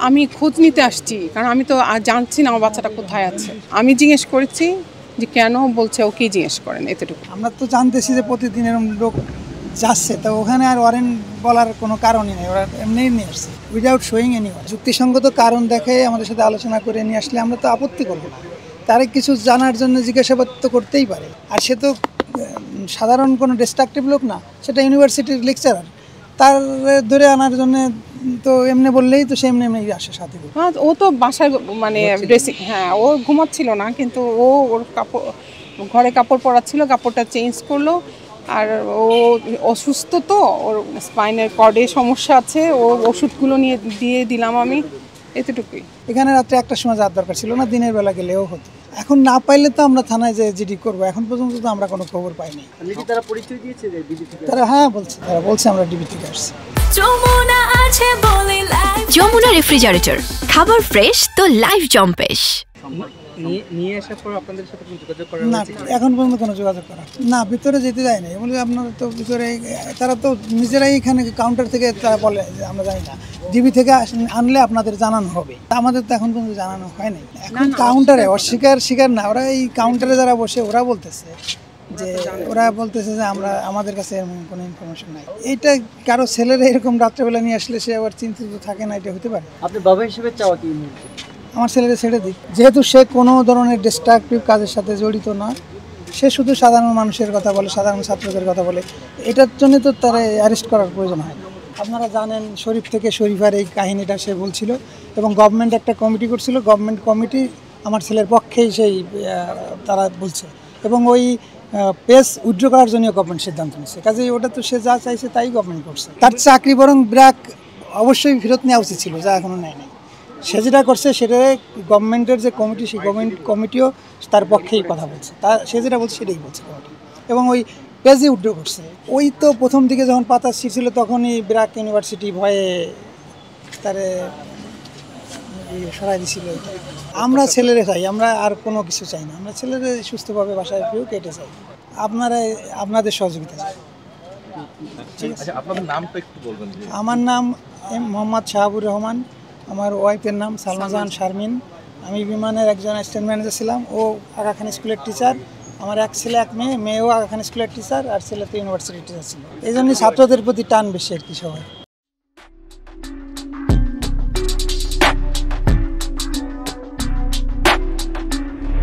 আমি খোঁজ নিতে আসছি, কারণ আমি তো জানছি না আমার বাচ্চাটা কোথায় আছে। আমি জিজ্ঞেস করেছি যে কেন, বলছে ওকে জিজ্ঞেস করেন, এতটুকু। আমরা তো জানতেছি যে প্রতিদিন এরকম লোক যাচ্ছে, তো ওখানে আর ওয়ারেন্ট বলার কোনো কারণই নেই, ওরা এমনিই নিয়ে আসছে উইদাউট শোয়িং এনি যুক্তিসঙ্গত কারণ দেখে আমাদের সাথে আলোচনা করে নিয়ে আসলে আমরা তো আপত্তি করবো না। তারে কিছু জানার জন্য জিজ্ঞাসাবাদ তো করতেই পারে। আর সে তো সাধারণ কোনো ডিস্ট্রাকটিভ লোক না, সেটা ইউনিভার্সিটির লেকচারার। তার ধরে আনার জন্য তো এমনি বললেই তো সে এমনি এমনি আসে সাথে। ও তো বাসায় মানে ড্রেসিং, হ্যাঁ ও ঘুমাচ্ছিল না, কিন্তু ওর কাপড় ঘরে কাপড় পরা ছিল, কাপড়টা চেঞ্জ করলো। আর ও অসুস্থ, তো ওর স্পাইনের কর্ডে সমস্যা আছে, ও ওষুধগুলো নিয়ে দিয়ে দিলাম আমি, এতটুকুই। এখানে রাত্রে 1টার সময় যাওয়ার দরকার ছিল না, দিনের বেলা গেলেও হতো। এখন না পাইলে তো আমরা থানায় যে জিডি করবো, এখন পর্যন্ত তো আমরা কোনো খবর পাইনি। তারা পরিচয় দিয়েছে যে ডিবি থেকে? তারা হ্যাঁ বলছে, তারা বলছে আমরা ডিবি থেকে আসছি। যমুনা রেফ্রিজারেটর, খাবার ফ্রেশ তো লাইফ জম্পেশ। নিয়ে আসার পর আপনাদের সাথে কোনো যোগাযোগ করা না, এখন পর্যন্ত কোনো যোগাযোগ করা না, ভিতরে যেতে দেয় না। বলে আপনারা তো ভিতরে, তারা তো নিজেরাই এখানে কাউন্টার থেকে তারা বলে যে আমরা জানি না, ডিবি থেকে আনলে আপনাদের জানানো হবে। আমাদের তো এখন পর্যন্ত জানানো হয় নাই। এখন কাউন্টারে স্বীকার না, ওরা এই কাউন্টারে যারা বসে ওরা বলতেছে যে যে আমাদের কাছে এরকম কোনো ইনফরমেশন নাই। এইটা কারো ছেলেরা এরকম রাত্রেবেলা নিয়ে আসলে সে আবার চিন্তিত থাকে না, এটা হতে পারে। আপনি বাবা হিসেবে চাওয়া কি? আমার ছেলেরা ছেড়ে দিক, যেহেতু সে কোনো ধরনের ডিস্ট্রাকটিভ কাজের সাথে জড়িত না, সে শুধু সাধারণ মানুষের কথা বলে, সাধারণ ছাত্রদের কথা বলে, এটার জন্য তো তারা অ্যারেস্ট করার প্রয়োজন হয়। আপনারা জানেন শরীফ থেকে শরীফার এই কাহিনীটা সে বলছিল, এবং গভর্নমেন্ট একটা কমিটি করছিল, গভর্নমেন্ট কমিটি আমার ছেলের পক্ষেই সেই তারা বলছে, এবং ওই পেজ উইথড্র করার জন্য গভর্নমেন্ট সিদ্ধান্ত নিচ্ছে। কাজেই ওটা তো সে যা চাইছে তাই গভর্নমেন্ট করছে। তার চাকরি বরং ব্র্যাক অবশ্যই ফেরত নেওয়া উচিত ছিল, যা এখনও নেয় নাই। সে যেটা করছে সেটা গভর্নমেন্টের যে কমিটি, সেই গভর্নমেন্ট কমিটিও তার পক্ষেই কথা বলছে, সে যেটা বলছে সেটাই বলছে কমিটি, এবং ওই পেজে উইথড্র করছে। ওই তো প্রথম দিকে যখন পাতা ছিল তখনই ব্র্যাক ইউনিভার্সিটি ভয়ে তারে সরাই দিছিল। আমরা ছেলেরে চাই, আমরা আর কোনো কিছু চাই না, আমরা ছেলেরে সুস্থভাবে বাসায় ফিরেও কেটে চাই। আপনাদের সহযোগিতা চাই। আমার নাম মোহাম্মদ শাহাবুর রহমান, আমার ওয়াইফের নাম সালমা জাহান শারমিন। আমি বিমানের একজন অ্যাসিস্ট্যান্ট ম্যানেজার ছিলাম, ও আগা খান স্কুলের টিচার। আমার এক ছেলে এক মেয়ে, মেয়েও আগা খান স্কুলের টিচার, আর ছেলে তো ইউনিভার্সিটির টিচার ছিল। এই জন্যই ছাত্রদের প্রতি টান বেশি আর কি সবাই।